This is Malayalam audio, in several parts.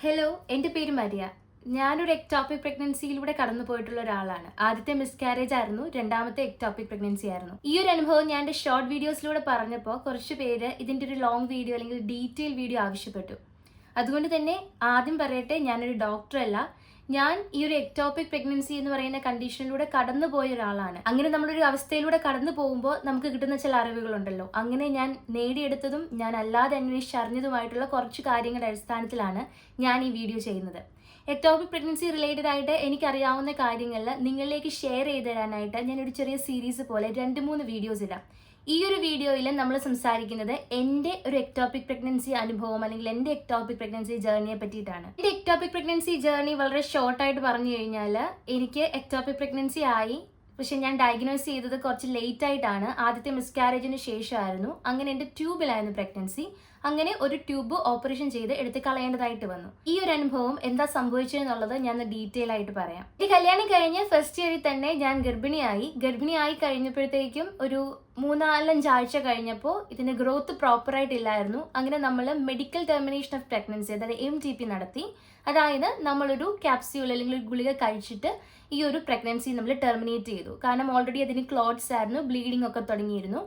ഹലോ, എൻ്റെ പേര് മരിയ. ഞാനൊരു എക്ടോപിക് പ്രഗ്നൻസിയിലൂടെ കടന്നു പോയിട്ടുള്ള ഒരാളാണ്. ആദ്യത്തെ മിസ്കാരേജ് ആയിരുന്നു, രണ്ടാമത്തെ എക്ടോപിക് പ്രഗ്നൻസി ആയിരുന്നു. ഈ ഒരു അനുഭവം ഞാൻ എൻ്റെ ഷോർട്ട് വീഡിയോസിലൂടെ പറഞ്ഞപ്പോൾ കുറച്ച് പേര് ഇതിൻ്റെ ഒരു ലോങ് വീഡിയോ അല്ലെങ്കിൽ ഡീറ്റെയിൽ വീഡിയോ ആവശ്യപ്പെട്ടു. അതുകൊണ്ട് തന്നെ ആദ്യം പറയട്ടെ, ഞാനൊരു ഡോക്ടറല്ല. ഞാൻ ഈ ഒരു എക്ടോപിക് പ്രഗ്നൻസി എന്ന് പറയുന്ന കണ്ടീഷനിലൂടെ കടന്നു പോയ ഒരാളാണ്. അങ്ങനെ നമ്മളൊരു അവസ്ഥയിലൂടെ കടന്നു പോകുമ്പോൾ നമുക്ക് കിട്ടുന്ന ചില അറിവുകളുണ്ടല്ലോ. അങ്ങനെ ഞാൻ നേടിയെടുത്തതും ഞാൻ അല്ലാതെ അന്വേഷിച്ചറിഞ്ഞതുമായിട്ടുള്ള കുറച്ച് കാര്യങ്ങളുടെ അടിസ്ഥാനത്തിലാണ് ഞാൻ ഈ വീഡിയോ ചെയ്യുന്നത്. എക്ടോപിക് പ്രഗ്നൻസി റിലേറ്റഡ് ആയിട്ട് എനിക്കറിയാവുന്ന കാര്യങ്ങളിൽ നിങ്ങളിലേക്ക് ഷെയർ ചെയ്ത് തരാനായിട്ട് ഞാനൊരു ചെറിയ സീരീസ് പോലെ 2-3 വീഡിയോസ് ഇടാം. ഈ ഒരു വീഡിയോയിൽ നമ്മൾ സംസാരിക്കുന്നത് എൻ്റെ ഒരു എക്ടോപിക് പ്രഗ്നൻസി അനുഭവം അല്ലെങ്കിൽ എൻ്റെ എക്ടോപിക് പ്രഗ്നൻസി ജേർണിയെ പറ്റിയിട്ടാണ്. എൻ്റെ എക്ടോപിക് പ്രഗ്നൻസി ജേർണി വളരെ ഷോർട്ടായിട്ട് പറഞ്ഞു കഴിഞ്ഞാൽ, എനിക്ക് എക്ടോപിക് പ്രഗ്നൻസി ആയി. പക്ഷെ ഞാൻ ഡയഗ്നോസ് ചെയ്തത് കുറച്ച് ലേറ്റ് ആയിട്ടാണ്. ആദ്യത്തെ മിസ്കാരേജിന് ശേഷമായിരുന്നു. അങ്ങനെ എൻ്റെ ട്യൂബിലായിരുന്നു പ്രഗ്നൻസി. അങ്ങനെ ഒരു ട്യൂബ് ഓപ്പറേഷൻ ചെയ്ത് എടുത്ത് കളയേണ്ടതായിട്ട് വന്നു. ഈ ഒരു അനുഭവം എന്താ സംഭവിച്ചതെന്നുള്ളത് ഞാൻ ഡീറ്റെയിൽ ആയിട്ട് പറയാം. ഈ കല്യാണം കഴിഞ്ഞ് ഫസ്റ്റ് ഇയറിൽ തന്നെ ഞാൻ ഗർഭിണിയായി കഴിഞ്ഞപ്പോഴത്തേക്കും ഒരു 3-4 ആഴ്ച കഴിഞ്ഞപ്പോൾ ഇതിന്റെ ഗ്രോത്ത് പ്രോപ്പറായിട്ട് ഇല്ലായിരുന്നു. അങ്ങനെ നമ്മൾ മെഡിക്കൽ ടെർമിനേഷൻ ഓഫ് പ്രഗ്നൻസി, അതായത് MTP നടത്തി. അതായത് നമ്മളൊരു ക്യാപ്സ്യൂൾ അല്ലെങ്കിൽ ഒരു ഗുളിക കഴിച്ചിട്ട് ഈ ഒരു പ്രഗ്നൻസി നമ്മൾ ടെർമിനേറ്റ് ചെയ്തു. കാരണം ഓൾറെഡി അതിന് ക്ലോട്ട്സ് ആയിരുന്നു, ബ്ലീഡിംഗ് ഒക്കെ തുടങ്ങിയിരുന്നു.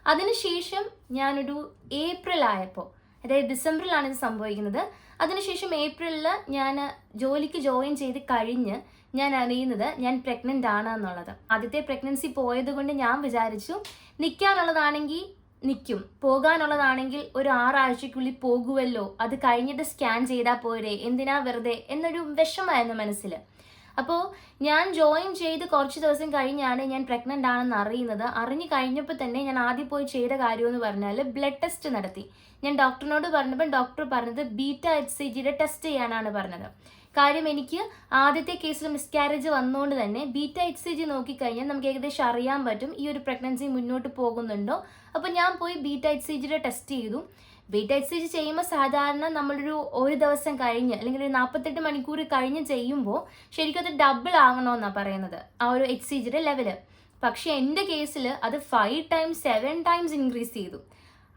അതിനുശേഷം ഞാനൊരു ഏപ്രിൽ ആയപ്പോൾ, അതായത് ഡിസംബറിലാണ് ഇത് സംഭവിക്കുന്നത്. അതിനുശേഷം ഏപ്രിലിൽ ഞാൻ ജോലിക്ക് ജോയിൻ ചെയ്ത് കഴിഞ്ഞ് ഞാൻ അറിയുന്നത് ഞാൻ പ്രഗ്നൻ്റ് ആണ് എന്നുള്ളത്. ആദ്യത്തെ പ്രഗ്നൻസി പോയത് കൊണ്ട് ഞാൻ വിചാരിച്ചു നിൽക്കാനുള്ളതാണെങ്കിൽ നിൽക്കും, പോകാനുള്ളതാണെങ്കിൽ ഒരു 6 ആഴ്ചയ്ക്കുള്ളിൽ പോകുമല്ലോ, അത് കഴിഞ്ഞിട്ട് സ്കാൻ ചെയ്താൽ പോരെ, എന്തിനാ വെറുതെ എന്നൊരു വിഷമമായിരുന്നു മനസ്സിൽ. അപ്പോൾ ഞാൻ ജോയിൻ ചെയ്ത് കുറച്ച് ദിവസം കഴിഞ്ഞാണ് ഞാൻ പ്രഗ്നൻ്റ് ആണെന്ന് അറിയുന്നത്. അറിഞ്ഞു കഴിഞ്ഞപ്പോൾ തന്നെ ഞാൻ ആദ്യം പോയി ചെയ്ത കാര്യമെന്ന് പറഞ്ഞാൽ ബ്ലഡ് ടെസ്റ്റ് നടത്തി. ഞാൻ ഡോക്ടറിനോട് പറഞ്ഞപ്പോൾ ഡോക്ടർ പറഞ്ഞത് β-HCGയുടെ ടെസ്റ്റ് ചെയ്യാനാണ് പറഞ്ഞത്. കാര്യം എനിക്ക് ആദ്യത്തെ കേസിൽ മിസ്കാരേജ് വന്നുകൊണ്ട് തന്നെ β-HCG നോക്കിക്കഴിഞ്ഞാൽ നമുക്ക് ഏകദേശം അറിയാൻ പറ്റും ഈ ഒരു പ്രഗ്നൻസി മുന്നോട്ട് പോകുന്നുണ്ടോ. അപ്പോൾ ഞാൻ പോയി β-HCGയുടെ ടെസ്റ്റ് ചെയ്തു. β-HCG ചെയ്യുമ്പോൾ സാധാരണ ഒരു ദിവസം കഴിഞ്ഞ് അല്ലെങ്കിൽ ഒരു 48 മണിക്കൂർ കഴിഞ്ഞ് ചെയ്യുമ്പോൾ ശരിക്കും അത് ഡബിൾ ആവണമെന്നാണ് പറയുന്നത്, ആ ഒരു HCGയുടെ ലെവല്. പക്ഷെ എൻ്റെ കേസിൽ അത് 5 times 7 times ഇൻക്രീസ് ചെയ്തു.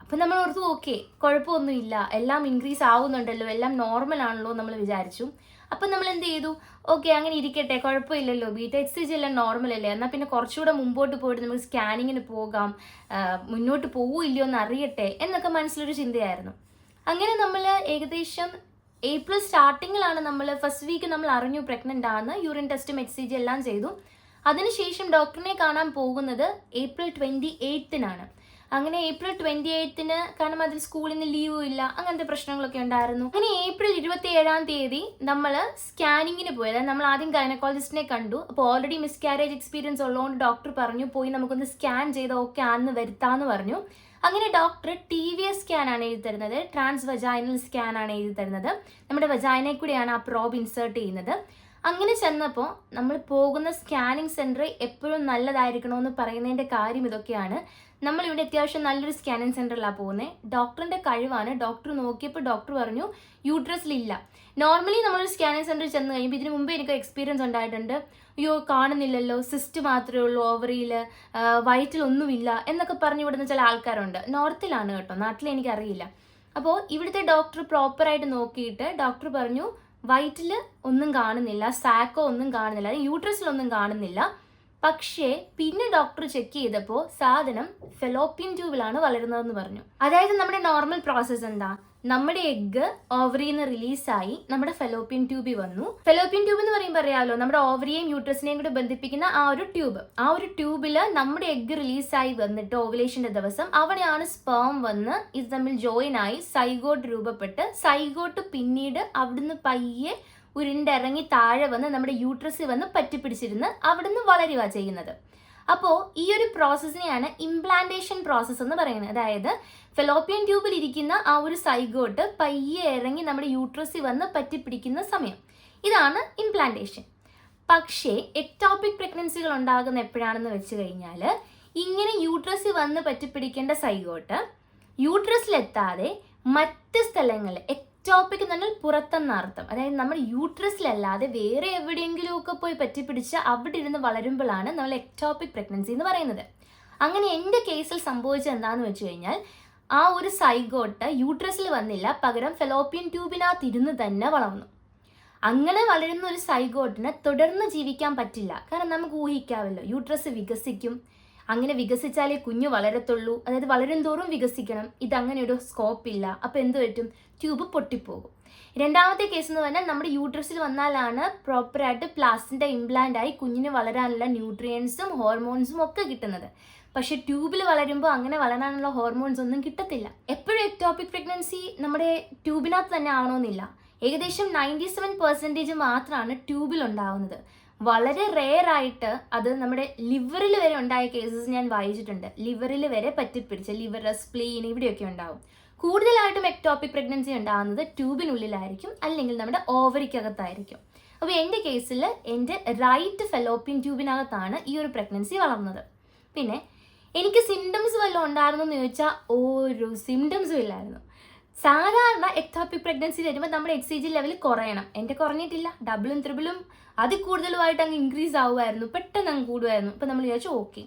അപ്പം നമ്മൾ ഓർത്തു, ഓക്കെ കുഴപ്പമൊന്നുമില്ല, എല്ലാം ഇൻക്രീസ് ആവുന്നുണ്ടല്ലോ, എല്ലാം നോർമൽ ആണല്ലോ നമ്മൾ വിചാരിച്ചു. അപ്പം നമ്മൾ എന്ത് ചെയ്തു, ഓക്കെ അങ്ങനെ ഇരിക്കട്ടെ, കുഴപ്പമില്ലല്ലോ, β-HCG എല്ലാം നോർമൽ അല്ലേ, എന്നാൽ പിന്നെ കുറച്ചുകൂടെ മുമ്പോട്ട് പോയിട്ട് നമുക്ക് സ്കാനിങ്ങിന് പോകാം, മുന്നോട്ട് പോവില്ലയോ എന്ന് അറിയട്ടെ എന്നൊക്കെ മനസ്സിലൊരു ചിന്തയായിരുന്നു. അങ്ങനെ നമ്മൾ ഏകദേശം ഏപ്രിൽ സ്റ്റാർട്ടിങ്ങിലാണ് ഫസ്റ്റ് വീക്ക് നമ്മൾ അറിഞ്ഞു പ്രഗ്നൻ്റ് ആണ്. യൂറിൻ ടെസ്റ്റും HCG എല്ലാം ചെയ്തു. അതിനുശേഷം ഡോക്ടറിനെ കാണാൻ പോകുന്നത് ഏപ്രിൽ 28-നാണ്. അങ്ങനെ ഏപ്രിൽ 28-ന്, കാരണം അതിൽ സ്കൂളിൽ നിന്ന് ലീവും ഇല്ല, അങ്ങനത്തെ പ്രശ്നങ്ങളൊക്കെ ഉണ്ടായിരുന്നു. അങ്ങനെ ഏപ്രിൽ 27 നമ്മൾ സ്കാനിങ്ങിന് പോയി. അതായത് നമ്മൾ ആദ്യം ഗൈനക്കോളജിസ്റ്റിനെ കണ്ടു. അപ്പോൾ ഓൾറെഡി മിസ്കാരേജ് എക്സ്പീരിയൻസ് ഉള്ളതുകൊണ്ട് ഡോക്ടർ പറഞ്ഞു പോയി നമുക്കൊന്ന് സ്കാൻ ചെയ്ത് ഓക്കെ ആണെന്ന് വരുത്താമെന്ന് പറഞ്ഞു. അങ്ങനെ ഡോക്ടർ TVS സ്കാൻ ആണ് എഴുതി തരുന്നത്, ട്രാൻസ് വജൈനൽ സ്കാൻ ആണ് എഴുതി തരുന്നത്. നമ്മുടെ വജൈനയിൽ കൂടെയാണ് ആ പ്രോബ് ഇൻസേർട്ട് ചെയ്യുന്നത്. അങ്ങനെ ചെന്നപ്പോൾ നമ്മൾ പോകുന്ന സ്കാനിങ് സെൻറ്റർ എപ്പോഴും നല്ലതായിരിക്കണമെന്ന് പറയുന്നതിൻ്റെ കാര്യം ഇതൊക്കെയാണ്. നമ്മളിവിടെ അത്യാവശ്യം നല്ലൊരു സ്കാനിങ് സെൻറ്ററിലാണ് പോകുന്നത്. ഡോക്ടറിൻ്റെ കഴിവാണ്. ഡോക്ടർ നോക്കിയപ്പോൾ ഡോക്ടർ പറഞ്ഞു യൂട്രസിലില്ല. നോർമലി നമ്മളൊരു സ്കാനിങ് സെൻറ്ററിൽ ചെന്ന് കഴിയുമ്പോൾ, ഇതിന് മുമ്പേ എനിക്ക് എക്സ്പീരിയൻസ് ഉണ്ടായിട്ടുണ്ട്, അയ്യോ കാണുന്നില്ലല്ലോ, സിസ്റ്റ് മാത്രമേ ഉള്ളൂ ഓവറിയിൽ, വയറ്റിലൊന്നുമില്ല എന്നൊക്കെ പറഞ്ഞു വിടുന്ന ചില ആൾക്കാരുണ്ട്. നോർത്തിലാണ് കേട്ടോ, നാട്ടിൽ എനിക്കറിയില്ല. അപ്പോൾ ഇവിടുത്തെ ഡോക്ടർ പ്രോപ്പറായിട്ട് നോക്കിയിട്ട് ഡോക്ടർ പറഞ്ഞു വയറ്റിൽ ഒന്നും കാണുന്നില്ല, സാക്കോ ഒന്നും കാണുന്നില്ല, യൂട്രസിലൊന്നും കാണുന്നില്ല. പക്ഷേ പിന്നെ ഡോക്ടർ ചെക്ക് ചെയ്തപ്പോൾ സാധനം ഫെലോപ്പിയൻ ട്യൂബിലാണ് വളരുന്നതെന്ന് പറഞ്ഞു. അതായത് നമ്മുടെ നോർമൽ പ്രോസസ്സ് എന്താ, നമ്മുടെ എഗ്ഗ് ഓവറിയിൽ നിന്ന് റിലീസായി നമ്മുടെ ഫെലോപ്പിയൻ ട്യൂബിൽ വന്നു. ഫെലോപ്പിയൻ ട്യൂബ് എന്ന് പറയുമ്പോൾ അറിയാമല്ലോ, നമ്മുടെ ഓവറിയെയും യൂട്രസിനെയും കൂടെ ബന്ധിപ്പിക്കുന്ന ആ ഒരു ട്യൂബ്. ആ ഒരു ട്യൂബിൽ നമ്മുടെ എഗ്ഗ് റിലീസായി വന്നിട്ട് ഓവുലേഷന്റെ ദിവസം അവിടെയാണ് സ്പേം വന്ന് ഇത് തമ്മിൽ ജോയിൻ ആയി സൈഗോട്ട് രൂപപ്പെട്ട്, സൈഗോട്ട് പിന്നീട് അവിടുന്ന് പയ്യെ ഉരുണ്ടിറങ്ങി താഴെ വന്ന് നമ്മുടെ യൂട്രസിൽ വന്ന് പറ്റിപ്പിടിച്ചിരുന്ന് അവിടുന്ന് വളരുക ചെയ്യുന്നത്. അപ്പോൾ ഈ ഒരു പ്രോസസ്സിനെയാണ് ഇംപ്ലാന്റേഷൻ പ്രോസസ്സ് എന്ന് പറയുന്നത്. അതായത് ഫെലോപ്പിയൻ ട്യൂബിൽ ഇരിക്കുന്ന ആ ഒരു സൈഗോട്ട് പയ്യെ ഇറങ്ങി നമ്മുടെ യൂട്രസിൽ വന്ന് പറ്റിപ്പിടിക്കുന്ന സമയം, ഇതാണ് ഇംപ്ലാന്റേഷൻ. പക്ഷേ എക്ടോപിക് പ്രഗ്നൻസികൾ ഉണ്ടാകുന്ന എപ്പോഴാണെന്ന് വെച്ച് കഴിഞ്ഞാൽ, ഇങ്ങനെ യൂട്രസിൽ വന്ന് പറ്റിപ്പിടിക്കേണ്ട സൈഗോട്ട് യൂട്രസിലെത്താതെ മറ്റ് സ്ഥലങ്ങളിൽ, എക്ടോപിക് എന്ന് പറഞ്ഞാൽ പുറത്തെന്നർത്ഥം, അതായത് നമ്മൾ യൂട്രസിലല്ലാതെ വേറെ എവിടെയെങ്കിലും ഒക്കെ പോയി പറ്റിപ്പിടിച്ച് അവിടെ ഇരുന്ന് വളരുമ്പോഴാണ് നമ്മൾ എക്ടോപിക് പ്രഗ്നൻസി എന്ന് പറയുന്നത്. അങ്ങനെ എൻ്റെ കേസിൽ സംഭവിച്ചത് എന്താണെന്ന് വെച്ച് കഴിഞ്ഞാൽ, ആ ഒരു സൈഗോട്ട് യൂട്രസിൽ വന്നില്ല, പകരം ഫെലോപ്പിയൻ ട്യൂബിനകത്തിരുന്ന് തന്നെ വളർന്നു. അങ്ങനെ വളരുന്ന ഒരു സൈഗോട്ടിന് തുടർന്ന് ജീവിക്കാൻ പറ്റില്ല. കാരണം നമുക്ക് ഊഹിക്കാമല്ലോ, യൂട്രസ് വികസിക്കും, അങ്ങനെ വികസിച്ചാലേ കുഞ്ഞു വളരത്തുള്ളൂ. അതായത് വളരും തോറും വികസിക്കണം. ഇതങ്ങനെ ഒരു സ്കോപ്പ് ഇല്ല. അപ്പോൾ എന്ത് പറ്റും? ട്യൂബ് പൊട്ടിപ്പോകും. രണ്ടാമത്തെ കേസ് എന്ന് പറഞ്ഞാൽ നമ്മുടെ യൂട്രസിൽ വന്നാലാണ് പ്രോപ്പറായിട്ട് പ്ലാസിൻ്റെ ഇംപ്ലാന്റ് ആയി കുഞ്ഞിന് വളരാനുള്ള ന്യൂട്രിയൻസും ഹോർമോൺസും ഒക്കെ കിട്ടുന്നത്. പക്ഷെ ട്യൂബിൽ വളരുമ്പോൾ അങ്ങനെ വളരാനുള്ള ഹോർമോൺസ് ഒന്നും കിട്ടത്തില്ല. എപ്പോഴും എക്ടോപിക് പ്രഗ്നൻസി നമ്മുടെ ട്യൂബിനകത്ത് തന്നെ ആവണമെന്നില്ല. ഏകദേശം 97% മാത്രമാണ് ട്യൂബിൽ ഉണ്ടാവുന്നത്. വളരെ റെയർ ആയിട്ട് അത് നമ്മുടെ ലിവറിൽ വരെ ഉണ്ടായ കേസസ് ഞാൻ വായിച്ചിട്ടുണ്ട്. ലിവറിൽ വരെ പറ്റിപ്പിടിച്ച് ലിവർ, സ്പ്ലീൻ ഇവിടെയൊക്കെ ഉണ്ടാവും. കൂടുതലായിട്ടും എക്ടോപിക് പ്രഗ്നൻസി ഉണ്ടാകുന്നത് ട്യൂബിനുള്ളിലായിരിക്കും, അല്ലെങ്കിൽ നമ്മുടെ ഓവറിക്കകത്തായിരിക്കും. അപ്പോൾ എൻ്റെ കേസിൽ എൻ്റെ റൈറ്റ് ഫെലോപ്പിയൻ ട്യൂബിനകത്താണ് ഈ ഒരു പ്രഗ്നൻസി വളർന്നത്. പിന്നെ എനിക്ക് സിംറ്റംസ് വല്ലതും ഉണ്ടായിരുന്നു എന്ന് ചോദിച്ചാൽ ഒരു സിംറ്റംസും ഇല്ലായിരുന്നു. സാധാരണ എക്ടോപിക് പ്രഗ്നൻസി വരുമ്പോൾ നമ്മുടെ HCG ലെവൽ കുറയണം. എൻ്റെ കുറഞ്ഞിട്ടില്ല, ഡബിളും ത്രിബിളും അതിൽ കൂടുതലുമായിട്ട് അങ്ങ് ഇൻക്രീസ് ആവുമായിരുന്നു, പെട്ടെന്ന് അങ്ങ് കൂടുമായിരുന്നു. ഇപ്പം നമ്മൾ വിചാരിച്ചു ഓക്കെ.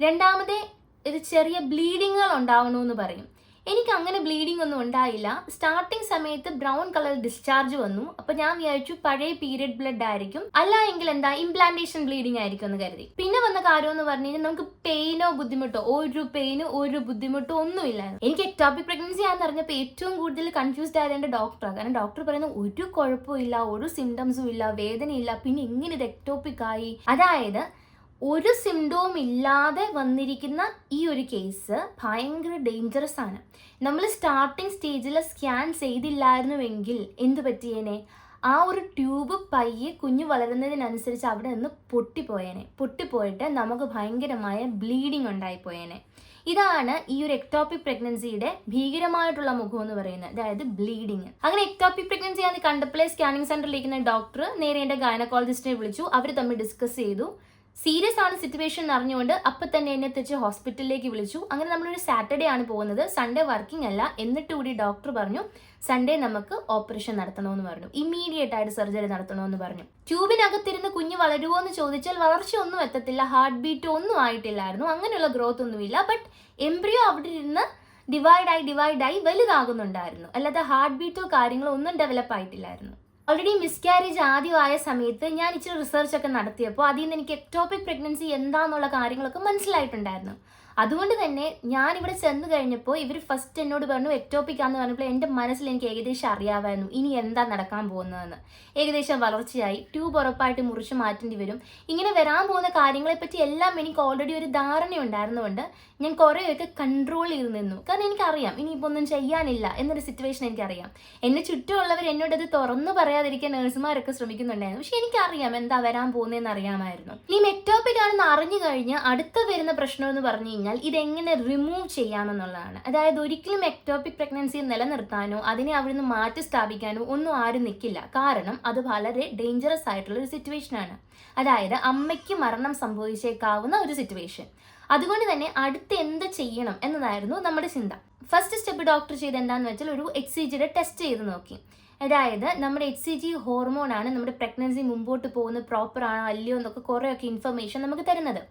രണ്ടാമത്തെ ഒരു ചെറിയ ബ്ലീഡിങ്ങുകൾ ഉണ്ടാവണമെന്ന് പറയും. എനിക്ക് അങ്ങനെ ബ്ലീഡിംഗ് ഒന്നും ഉണ്ടായില്ല. സ്റ്റാർട്ടിങ് സമയത്ത് ബ്രൗൺ കളർ ഡിസ്ചാർജ് വന്നു. അപ്പോൾ ഞാൻ വിചാരിച്ചു പഴയ പീരിയഡ് ബ്ലഡ് ആയിരിക്കും, അല്ല എങ്കിൽ എന്താ ഇംപ്ലാന്റേഷൻ ബ്ലീഡിംഗ് ആയിരിക്കും എന്ന് കരുതി. പിന്നെ വന്ന കാര്യം എന്ന് പറഞ്ഞു കഴിഞ്ഞാൽ നമുക്ക് പെയിനോ ബുദ്ധിമുട്ടോ ഒരു ബുദ്ധിമുട്ടോ ഒന്നുമില്ലായിരുന്നു. എനിക്ക് എക്ടോപിക് പ്രഗ്നൻസി ആണെന്ന് അറിഞ്ഞപ്പോൾ ഏറ്റവും കൂടുതൽ കൺഫ്യൂസ്ഡ് ആയത് എൻ്റെ ഡോക്ടറാണ്. കാരണം ഡോക്ടർ പറയുന്നത് ഒരു കുഴപ്പമില്ല, ഒരു സിംറ്റംസും ഇല്ല, വേദനയില്ല, പിന്നെ എങ്ങനെ ഇത് എക്ടോപിക് ആയി? അതായത് ഒരു സിംറ്റവും ഇല്ലാതെ വന്നിരിക്കുന്ന ഈ ഒരു കേസ് ഭയങ്കര ഡേഞ്ചറസ് ആണ്. നമ്മൾ സ്റ്റാർട്ടിങ് സ്റ്റേജിൽ സ്കാൻ ചെയ്തില്ലായിരുന്നുവെങ്കിൽ എന്ത് പറ്റിയേനെ? ആ ഒരു ട്യൂബ് പയ്യെ കുഞ്ഞു വളരുന്നതിനനുസരിച്ച് അവിടെ നിന്ന് പൊട്ടിപ്പോയിട്ട് നമുക്ക് ഭയങ്കരമായ ബ്ലീഡിങ് ഉണ്ടായിപ്പോയേനെ. ഇതാണ് ഈ ഒരു എക്ടോപിക് പ്രഗ്നൻസിയുടെ ഭീകരമായിട്ടുള്ള മുഖം എന്ന് പറയുന്നത്, അതായത് ബ്ലീഡിങ്. അങ്ങനെ എക്ടോപിക് പ്രഗ്നൻസി ആണെന്ന് കണ്ടപ്പോഴേ സ്കാനിങ് സെന്ററിലിരിക്കുന്ന ഡോക്ടർ നേരെ എൻ്റെ ഗൈനക്കോളജിസ്റ്റിനെ വിളിച്ചു. അവർ തമ്മിൽ ഡിസ്കസ് ചെയ്തു. സീരിയസ് ആണ് സിറ്റുവേഷൻ എന്ന് അറിഞ്ഞുകൊണ്ട് അപ്പം തന്നെ എന്നെ തിരിച്ച് ഹോസ്പിറ്റലിലേക്ക് വിളിച്ചു. അങ്ങനെ നമ്മളൊരു സാറ്റർഡേ ആണ് പോകുന്നത്, സൺഡേ വർക്കിംഗ് അല്ല. എന്നിട്ട് കൂടി ഡോക്ടർ പറഞ്ഞു സൺഡേ നമുക്ക് ഓപ്പറേഷൻ നടത്തണമെന്ന് പറഞ്ഞു, ഇമ്മീഡിയറ്റ് ആയിട്ട് സർജറി നടത്തണമെന്ന് പറഞ്ഞു. ട്യൂബിനകത്തിരുന്ന് കുഞ്ഞ് വളരുമോ എന്ന് ചോദിച്ചാൽ വളർച്ച ഒന്നും എത്തത്തില്ല, ഹാർട്ട് ബീറ്റ് ഒന്നും ആയിട്ടില്ലായിരുന്നു, അങ്ങനെയുള്ള ഗ്രോത്ത് ഒന്നുമില്ല. ബട്ട് എംബ്രിയോ അവിടെ ഇരുന്ന് ഡിവൈഡായി വലുതാകുന്നുണ്ടായിരുന്നു, അല്ലാതെ ഹാർട്ട് ബീറ്റോ കാര്യങ്ങളോ ഒന്നും ഡെവലപ്പ് ആയിട്ടില്ലായിരുന്നു. ഓൾറെഡി മിസ്കാരേജ് ആദ്യമായ സമയത്ത് ഞാൻ ഇച്ചിരി റിസർച്ച് ഒക്കെ നടത്തിയപ്പോൾ അതിൽ നിന്ന് എനിക്ക് എക്ടോപിക് പ്രഗ്നൻസി എന്താണെന്നുള്ള കാര്യങ്ങളൊക്കെ മനസ്സിലായിട്ടുണ്ടായിരുന്നു. അതുകൊണ്ട് തന്നെ ഞാനിവിടെ ചെന്ന് കഴിഞ്ഞപ്പോൾ ഇവർ ഫസ്റ്റ് എന്നോട് പറഞ്ഞു എക്ടോപിക് ആണെന്ന് പറഞ്ഞപ്പോൾ എൻ്റെ മനസ്സിൽ എനിക്ക് ഏകദേശം അറിയാമായിരുന്നു ഇനി എന്താ നടക്കാൻ പോകുന്നതെന്ന്. ഏകദേശം വളർച്ചയായി, ട്യൂബ് ഉറപ്പായിട്ട് മുറിച്ച് മാറ്റേണ്ടി വരും. ഇങ്ങനെ വരാൻ പോകുന്ന കാര്യങ്ങളെപ്പറ്റി എല്ലാം എനിക്ക് ഓൾറെഡി ഒരു ധാരണയുണ്ടായിരുന്നുകൊണ്ട് ഞാൻ കുറേയൊക്കെ കൺട്രോൾ ചെയ്ത് നിന്നു. കാരണം എനിക്കറിയാം ഇനിയിപ്പോൾ ഒന്നും ചെയ്യാനില്ല എന്നൊരു സിറ്റുവേഷൻ എനിക്കറിയാം. എന്നെ ചുറ്റുമുള്ളവർ എന്നോടത് തുറന്നു പറയാതിരിക്കാൻ നഴ്സുമാരൊക്കെ ശ്രമിക്കുന്നുണ്ടായിരുന്നു. പക്ഷെ എനിക്കറിയാം എന്താ വരാൻ പോകുന്നതെന്ന് അറിയാമായിരുന്നു. ഇനി എക്ടോപിക് ആണെന്ന് അറിഞ്ഞു കഴിഞ്ഞ് അടുത്ത വരുന്ന പ്രശ്നം എന്ന് പറഞ്ഞു കഴിഞ്ഞാൽ ഇതെങ്ങനെ റിമൂവ് ചെയ്യാമെന്നുള്ളതാണ്. അതായത് ഒരിക്കലും എക്ടോപിക് പ്രഗ്നൻസി നിലനിർത്താനോ അതിനെ അവിടുന്ന് മാറ്റി സ്ഥാപിക്കാനോ ഒന്നും ആരും നിൽക്കില്ല. കാരണം അത് വളരെ ഡേഞ്ചറസ് ആയിട്ടുള്ള ഒരു സിറ്റുവേഷൻ ആണ്. അതായത് അമ്മയ്ക്ക് മരണം സംഭവിച്ചേക്കാവുന്ന ഒരു സിറ്റുവേഷൻ. അതുകൊണ്ട് തന്നെ അടുത്ത് എന്ത് ചെയ്യണം എന്നതായിരുന്നു നമ്മുടെ ചിന്ത. ഫസ്റ്റ് സ്റ്റെപ്പ് ഡോക്ടർ ചെയ്ത് എന്താണെന്ന് വെച്ചാൽ ഒരു HCGയുടെ ടെസ്റ്റ് ചെയ്ത് നോക്കി. അതായത് നമ്മുടെ HCG ഹോർമോണാണ് നമ്മുടെ പ്രഗ്നൻസി മുമ്പോട്ട് പോകുന്നത് പ്രോപ്പർ ആണോ അല്ലയോ എന്നൊക്കെ കുറേയൊക്കെ ഇൻഫർമേഷൻ നമുക്ക് തരുന്നത്.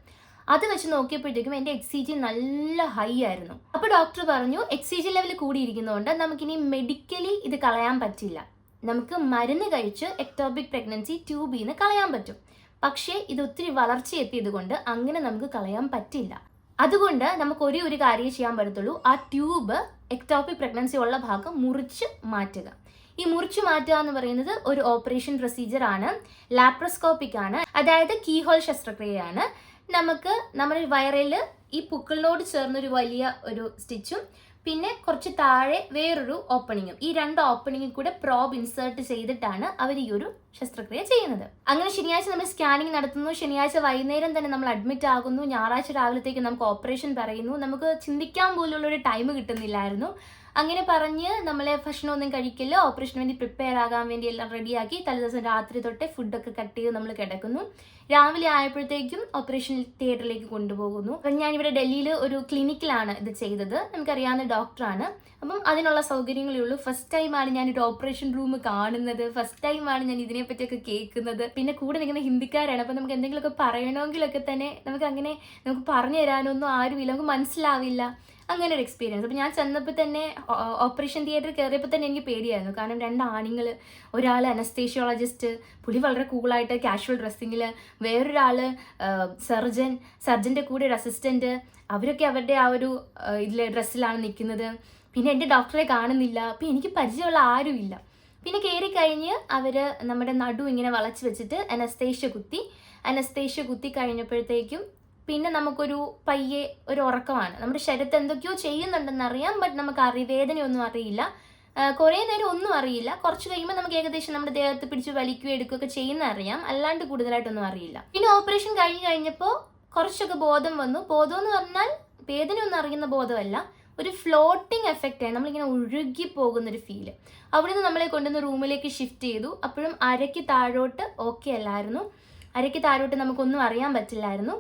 അത് വെച്ച് നോക്കിയപ്പോഴത്തേക്കും എൻ്റെ HCG നല്ല ഹൈ ആയിരുന്നു. അപ്പോൾ ഡോക്ടർ പറഞ്ഞു HCG ലെവൽ കൂടിയിരിക്കുന്നതുകൊണ്ട് നമുക്കിനി മെഡിക്കലി ഇത് കളയാൻ പറ്റില്ല, നമുക്ക് മരുന്ന് കഴിച്ച് എക്ടോപിക് പ്രഗ്നൻസി ട്യൂബിൽ നിന്ന് കളയാൻ പറ്റും. പക്ഷേ ഇത് ഒത്തിരി വളർച്ച എത്തിയത് കൊണ്ട് അങ്ങനെ നമുക്ക് കളയാൻ പറ്റില്ല. അതുകൊണ്ട് നമുക്ക് ഒരു കാര്യം ചെയ്യാൻ പറ്റത്തുള്ളൂ, ആ ട്യൂബ് എക്ടോപിക് പ്രഗ്നൻസി ഉള്ള ഭാഗം മുറിച്ച് മാറ്റുക. ഈ മുറിച്ചു മാറ്റുക എന്ന് പറയുന്നത് ഒരു ഓപ്പറേഷൻ പ്രൊസീജിയർ ആണ്, ലാപ്രോസ്കോപ്പിക് ആണ്, അതായത് കീഹോൾ ശസ്ത്രക്രിയയാണ്. നമുക്ക് നമ്മുടെ വയറിൽ ഈ പുക്കിളിനോട് ചേർന്നൊരു വലിയ ഒരു സ്റ്റിച്ചും പിന്നെ കുറച്ച് താഴെ വേറൊരു ഓപ്പണിങ്ങും, ഈ രണ്ട് ഓപ്പണിങ്ങിൽ കൂടെ പ്രോബ് ഇൻസേർട്ട് ചെയ്തിട്ടാണ് അവർ ഈ ഒരു ശസ്ത്രക്രിയ ചെയ്യുന്നത്. അങ്ങനെ ശനിയാഴ്ച നമ്മൾ സ്കാനിങ് നടത്തുന്നു, ശനിയാഴ്ച വൈകുന്നേരം തന്നെ നമ്മൾ അഡ്മിറ്റ് ആകുന്നു, ഞായറാഴ്ച രാവിലത്തേക്ക് നമുക്ക് ഓപ്പറേഷൻ പറയുന്നു. നമുക്ക് ചിന്തിക്കാൻ പോലുള്ളൊരു ടൈം കിട്ടുന്നില്ലായിരുന്നു. അങ്ങനെ പറഞ്ഞ് നമ്മളെ ഭക്ഷണമൊന്നും കഴിക്കില്ല, ഓപ്പറേഷന് വേണ്ടി പ്രിപ്പയർ ആകാൻ വേണ്ടി എല്ലാം റെഡിയാക്കി തലേദിവസം രാത്രി തൊട്ടേ ഫുഡൊക്കെ കട്ട് ചെയ്ത് നമ്മൾ കിടക്കുന്നു. രാവിലെ ആയപ്പോഴത്തേക്കും ഓപ്പറേഷൻ തിയേറ്ററിലേക്ക് കൊണ്ടുപോകുന്നു. അപ്പം ഞാനിവിടെ ഡൽഹിയിൽ ഒരു ക്ലിനിക്കിലാണ് ഇത് ചെയ്തത്, നമുക്കറിയാവുന്ന ഡോക്ടറാണ്. അപ്പം അതിനുള്ള സൗകര്യങ്ങളേ ഉള്ളൂ. ഫസ്റ്റ് ടൈമാണ് ഞാനൊരു ഓപ്പറേഷൻ റൂം കാണുന്നത്, ഫസ്റ്റ് ടൈമാണ് ഞാൻ ഇതിനെപ്പറ്റിയൊക്കെ കേൾക്കുന്നത്. പിന്നെ കൂടെ നിൽക്കുന്ന ഹിന്ദിക്കാരാണ്, അപ്പം നമുക്ക് എന്തെങ്കിലുമൊക്കെ പറയണമെങ്കിലൊക്കെ തന്നെ നമുക്ക് പറഞ്ഞു തരാനൊന്നും ആരുമില്ല, നമുക്ക് മനസ്സിലാവില്ല. അങ്ങനെ ഒരു എക്സ്പീരിയൻസ്. അപ്പോൾ ഞാൻ ചെന്നപ്പോൾ തന്നെ ഓപ്പറേഷൻ തിയേറ്ററിൽ കയറിയപ്പോൾ തന്നെ എനിക്ക് പേടിയായിരുന്നു. കാരണം 2 ആണുങ്ങൾ, ഒരാൾ അനസ്തേഷ്യോളജിസ്റ്റ്, പുള്ളി വളരെ കൂളായിട്ട് കാഷ്വൽ ഡ്രസ്സിങ്ങിൽ, വേറൊരാൾ സർജൻ്റെ കൂടെ ഒരു അസിസ്റ്റൻറ്റ്, അവരൊക്കെ അവരുടെ ആ ഒരു ഇതിലെ ഡ്രസ്സിലാണ് നിൽക്കുന്നത്. പിന്നെ എൻ്റെ ഡോക്ടറെ കാണുന്നില്ല. അപ്പോൾ എനിക്ക് പരിചയമുള്ള ആരുമില്ല. പിന്നെ കയറി കഴിഞ്ഞ് അവർ നമ്മുടെ നടു ഇങ്ങനെ വളച്ച് വെച്ചിട്ട് അനസ്തേഷ്യ കുത്തി കഴിഞ്ഞപ്പോഴത്തേക്കും പിന്നെ നമുക്കൊരു പയ്യെ ഒരു ഉറക്കമാണ്. നമ്മുടെ ശരീരത്തിൽ എന്തൊക്കെയോ ചെയ്യുന്നുണ്ടെന്ന് അറിയാം, ബട്ട് നമുക്ക് വേദനയൊന്നും അറിയില്ല. കുറേ നേരം ഒന്നും അറിയില്ല. കുറച്ച് കഴിയുമ്പോൾ നമുക്ക് ഏകദേശം നമ്മുടെ ദേഹത്ത് പിടിച്ച് വലിക്കുകയോ എടുക്കുകയൊക്കെ ചെയ്യുന്ന അറിയാം, അല്ലാണ്ട് കൂടുതലായിട്ടൊന്നും അറിയില്ല. പിന്നെ ഓപ്പറേഷൻ കഴിഞ്ഞപ്പോൾ കുറച്ചൊക്കെ ബോധം വന്നു. ബോധം എന്ന് പറഞ്ഞാൽ വേദനയൊന്നും അറിയുന്ന ബോധമല്ല, ഒരു ഫ്ലോട്ടിങ് എഫക്റ്റായി, നമ്മളിങ്ങനെ ഒഴുകി പോകുന്നൊരു ഫീല്. അവിടുന്ന് നമ്മളെ കൊണ്ടുവന്ന് റൂമിലേക്ക് ഷിഫ്റ്റ് ചെയ്തു. അപ്പോഴും അരയ്ക്ക് താഴോട്ട് ഓക്കെ അല്ലായിരുന്നു. അരയ്ക്ക് താഴോട്ട് നമുക്കൊന്നും അറിയാൻ പറ്റില്ലായിരുന്നു.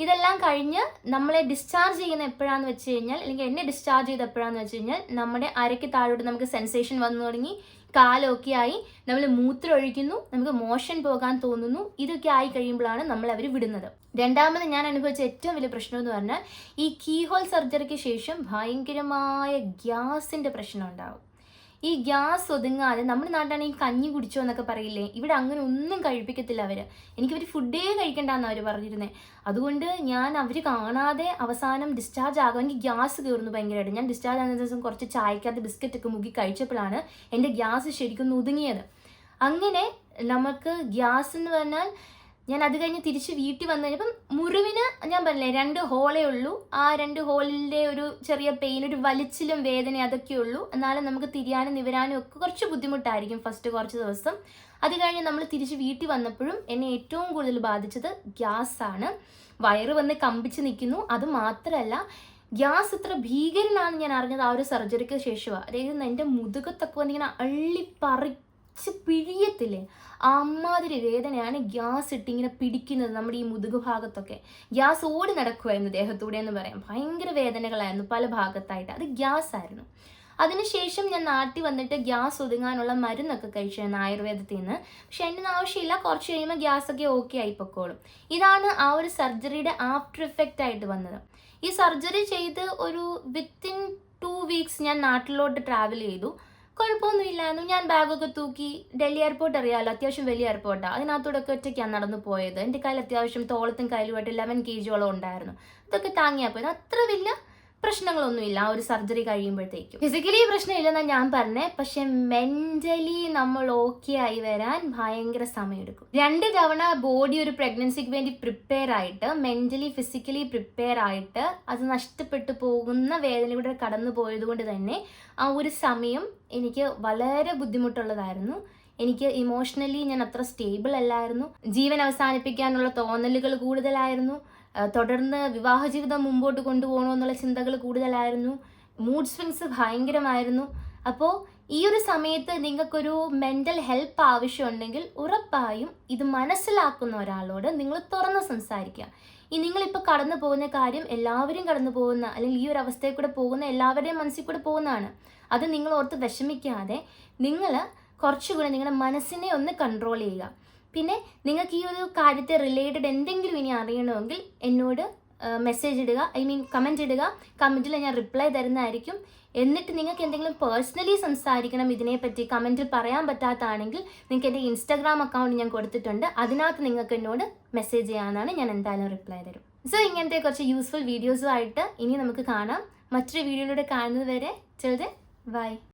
ഇതെല്ലാം കഴിഞ്ഞ് നമ്മളെ ഡിസ്ചാർജ് ചെയ്യുന്ന എപ്പോഴാന്ന് വെച്ച് കഴിഞ്ഞാൽ, അല്ലെങ്കിൽ എന്നെ ഡിസ്ചാർജ് ചെയ്ത് എപ്പോഴാന്ന് വെച്ച് കഴിഞ്ഞാൽ, നമ്മുടെ അരയ്ക്ക് താഴോട്ട് നമുക്ക് സെൻസേഷൻ വന്നു തുടങ്ങി, കാലൊക്കെ ആയി, നമ്മൾ മൂത്രം ഒഴിക്കുന്നു, നമുക്ക് മോഷൻ പോകാൻ തോന്നുന്നു. ഇതൊക്കെ ആയി കഴിയുമ്പോഴാണ് നമ്മൾ അവർ വിടുന്നത്. രണ്ടാമത് ഞാൻ അനുഭവിച്ച ഏറ്റവും വലിയ പ്രശ്നം എന്ന് പറഞ്ഞാൽ, ഈ കീഹോൾ സർജറിക്ക് ശേഷം ഭയങ്കരമായ ഗ്യാസിൻ്റെ പ്രശ്നം ഉണ്ടാവും. ഈ ഗ്യാസ് ഒതുങ്ങാതെ, നമ്മുടെ നാട്ടിലാണെങ്കിൽ കഞ്ഞി കുടിച്ചോ എന്നൊക്കെ പറയില്ലേ, ഇവിടെ അങ്ങനെ ഒന്നും കഴിപ്പിക്കത്തില്ല അവർ. എനിക്കവർ ഫുഡേ കഴിക്കണ്ടെന്ന് അവർ പറഞ്ഞിരുന്നത്. അതുകൊണ്ട് ഞാൻ അവർ കാണാതെ അവസാനം ഡിസ്ചാർജ് ആകും. എനിക്ക് ഗ്യാസ് കയറുന്നു ഭയങ്കരമായിട്ട്. ഞാൻ ഡിസ്ചാർജ് ആകുന്ന ദിവസം കുറച്ച് ചായക്കകത്ത് ബിസ്ക്കറ്റൊക്കെ മുക്കി കഴിച്ചപ്പോഴാണ് എൻ്റെ ഗ്യാസ് ശരിക്കും ഒതുങ്ങിയത്. അങ്ങനെ നമുക്ക് ഗ്യാസ് എന്ന് പറഞ്ഞാൽ, ഞാൻ അത് കഴിഞ്ഞ് തിരിച്ച് വീട്ടിൽ വന്നു കഴിഞ്ഞപ്പം മുറിവിന് ഞാൻ പറഞ്ഞില്ലേ 2 ഹോളേ ഉള്ളൂ. ആ 2 ഹോളിൻ്റെ ഒരു ചെറിയ പെയിൻ, ഒരു വലിച്ചിലും വേദന അതൊക്കെ ഉള്ളൂ. എന്നാലും നമുക്ക് തിരിയാനും നിവരാനും ഒക്കെ കുറച്ച് ബുദ്ധിമുട്ടായിരിക്കും ഫസ്റ്റ് കുറച്ച് ദിവസം. അത് കഴിഞ്ഞ് നമ്മൾ തിരിച്ച് വീട്ടിൽ വന്നപ്പോഴും എന്നെ ഏറ്റവും കൂടുതൽ ബാധിച്ചത് ഗ്യാസാണ്. വയറ് വന്ന് കമ്പിച്ച് നിൽക്കുന്നു. അത് മാത്രമല്ല, ഗ്യാസ് ഇത്ര ഭീകരനാണെന്ന് ഞാൻ അറിഞ്ഞത് ആ ഒരു സർജറിക്ക് ശേഷമാണ്. അതായത് എൻ്റെ മുതുകത്തൊക്കെ വന്നിങ്ങനെ അള്ളിപ്പറിച്ച് പിഴിയത്തില്ലേ, അമ്മാതിരി വേദനയാണ് ഗ്യാസ് ഇട്ടിങ്ങനെ പിടിക്കുന്നത്. നമ്മുടെ ഈ മുതുകു ഭാഗത്തൊക്കെ ഗ്യാസ് ഓടി നടക്കുമായിരുന്നു ദേഹത്തൂടെ എന്ന് പറയാം. ഭയങ്കര വേദനകളായിരുന്നു പല ഭാഗത്തായിട്ട്. അത് ഗ്യാസ് ആയിരുന്നു. അതിനുശേഷം ഞാൻ നാട്ടിൽ വന്നിട്ട് ഗ്യാസ് ഒതുങ്ങാനുള്ള മരുന്നൊക്കെ കഴിച്ചിരുന്നു ആയുർവേദത്തിൽ നിന്ന്. പക്ഷെ അതിൻ്റെ ആവശ്യമില്ല, കുറച്ച് കഴിയുമ്പോൾ ഗ്യാസൊക്കെ ഓക്കെ ആയിപ്പോക്കോളും. ഇതാണ് ആ ഒരു സർജറിയുടെ ആഫ്റ്റർ എഫക്റ്റ് ആയിട്ട് വന്നത്. ഈ സർജറി ചെയ്ത് ഒരു വിത്തിൻ 2 വീക്സ് ഞാൻ നാട്ടിലോട്ട് ട്രാവൽ ചെയ്തു. കുഴപ്പമൊന്നുമില്ലായിരുന്നു. ഞാൻ ബാഗൊക്കെ തൂക്കി, ഡൽഹി എയർപോർട്ട് അറിയാമല്ലോ, അത്യാവശ്യം വലിയ എയർപോർട്ടാണ്. അതിനകത്തൂടെയൊക്കെ ഒറ്റയ്ക്കാണ് നടന്നു പോയത്. എൻ്റെ കയ്യിൽ അത്യാവശ്യം തോളത്തും കയ്യിലുമായിട്ട് 11 kg ഉണ്ടായിരുന്നു. ഇതൊക്കെ താങ്ങിയാൽ പോയത്. അത്ര വലിയ പ്രശ്നങ്ങളൊന്നുമില്ല ആ ഒരു സർജറി കഴിയുമ്പോഴത്തേക്കും. ഫിസിക്കലി പ്രശ്നമില്ലെന്നാണ് ഞാൻ പറഞ്ഞത്, പക്ഷെ മെൻ്റലി നമ്മൾ ഓക്കെ ആയി വരാൻ ഭയങ്കര സമയമെടുക്കും. 2 തവണ ബോഡി ഒരു പ്രഗ്നൻസിക്ക് വേണ്ടി പ്രിപ്പയർ ആയിട്ട്, മെൻ്റലി ഫിസിക്കലി പ്രിപ്പയർ ആയിട്ട് അത് നഷ്ടപ്പെട്ടു പോകുന്ന വേദനയിലൂടെ കടന്നു പോയത് കൊണ്ട് തന്നെ ആ ഒരു സമയം എനിക്ക് വളരെ ബുദ്ധിമുട്ടുള്ളതായിരുന്നു. എനിക്ക് ഇമോഷണലി ഞാൻ അത്ര സ്റ്റേബിൾ അല്ലായിരുന്നു. ജീവൻ അവസാനിപ്പിക്കാനുള്ള തോന്നലുകൾ കൂടുതലായിരുന്നു. തുടർന്ന് വിവാഹ ജീവിതം മുമ്പോട്ട് കൊണ്ടുപോകണമെന്നുള്ള ചിന്തകൾ കൂടുതലായിരുന്നു. മൂഡ് സ്വിങ്സ് ഭയങ്കരമായിരുന്നു. അപ്പോൾ ഈ ഒരു സമയത്ത് നിങ്ങൾക്കൊരു മെൻ്റൽ ഹെൽപ്പ് ആവശ്യമുണ്ടെങ്കിൽ ഉറപ്പായും ഇത് മനസ്സിലാക്കുന്ന ഒരാളോട് നിങ്ങൾ തുറന്ന് സംസാരിക്കുക. നിങ്ങളിപ്പോൾ കടന്നു പോകുന്ന കാര്യം എല്ലാവരും കടന്നു പോകുന്ന, അല്ലെങ്കിൽ ഈ ഒരു അവസ്ഥയിൽ കൂടെ പോകുന്ന എല്ലാവരുടെയും മനസ്സിൽ കൂടെ പോകുന്നതാണ്. അത് നിങ്ങൾ ഓർത്ത് വിഷമിക്കാതെ നിങ്ങൾ കുറച്ചുകൂടെ നിങ്ങളുടെ മനസ്സിനെ ഒന്ന് കൺട്രോൾ ചെയ്യുക. പിന്നെ നിങ്ങൾക്ക് ഈ ഒരു കാര്യത്തെ റിലേറ്റഡ് എന്തെങ്കിലും ഇനി അറിയണമെങ്കിൽ എന്നോട് മെസ്സേജ് ഇടുക, കമൻറ്റ് ഇടുക. കമൻറ്റിൽ ഞാൻ റിപ്ലൈ തരുന്നതായിരിക്കും. എന്നിട്ട് നിങ്ങൾക്ക് എന്തെങ്കിലും പേഴ്സണലി സംസാരിക്കണം ഇതിനെപ്പറ്റി, കമൻറ്റിൽ പറയാൻ പറ്റാത്തതാണെങ്കിൽ നിങ്ങൾക്ക് എൻ്റെ ഇൻസ്റ്റാഗ്രാം അക്കൗണ്ട് ഞാൻ കൊടുത്തിട്ടുണ്ട്. അതിനകത്ത് നിങ്ങൾക്ക് എന്നോട് മെസ്സേജ് ചെയ്യാവുന്നതാണ്. ഞാൻ എന്തായാലും റിപ്ലൈ തരും. സോ ഇങ്ങനത്തെ കുറച്ച് യൂസ്ഫുൾ വീഡിയോസുമായിട്ട് ഇനി നമുക്ക് കാണാം. മറ്റൊരു വീഡിയോയിലൂടെ കാണുന്നത് വരെ, till then, bye.